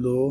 2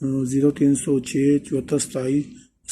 0306 74 27